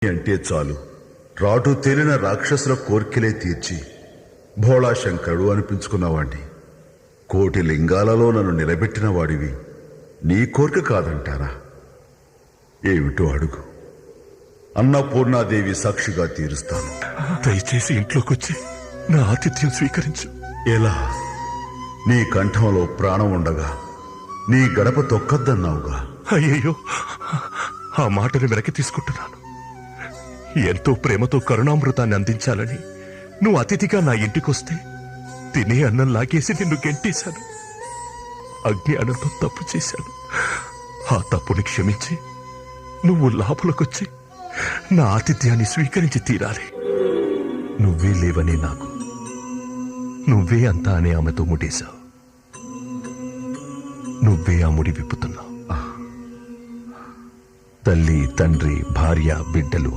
అంటే చాలు రాటు తేలిన రాక్షసుల కోర్కెలే తీర్చి భోళా శంకరుడు అనిపించుకున్నవాణ్ణి. కోటి లింగాలలో నన్ను నిలబెట్టిన వాడివి నీ కోరిక కాదంటారా? ఏమిటో అడుగు, అన్నపూర్ణాదేవి సాక్షిగా తీరుస్తాను. దయచేసి ఇంట్లోకొచ్చి నా ఆతిథ్యం స్వీకరించు. ఎలా? నీ కంఠంలో ప్రాణం ఉండగా నీ గడప తొక్కద్దన్నావుగా. అయ్యయ్యో, ఆ మాటను వెనక్కి తీసుకుంటున్నాను. ఎంతో ప్రేమతో కరుణామృతాన్ని అందించాలని నువ్వు అతిథిగా నా ఇంటికొస్తే తినే అన్నం లాగేసి నిన్ను గెంటేశాను. అజ్ఞానంతో తప్పు చేశాను. ఆ తప్పుని క్షమించి నువ్వు లోపలికొచ్చి నా ఆతిథ్యాన్ని స్వీకరించి తీరాలి. నువ్వే లేవనే నాకు, నువ్వే అంతా అనే ఆమెతో ముడేశావు. నువ్వే ఆ ముడి విప్పుతున్నావు. తల్లి, తండ్రి, భార్య, బిడ్డలు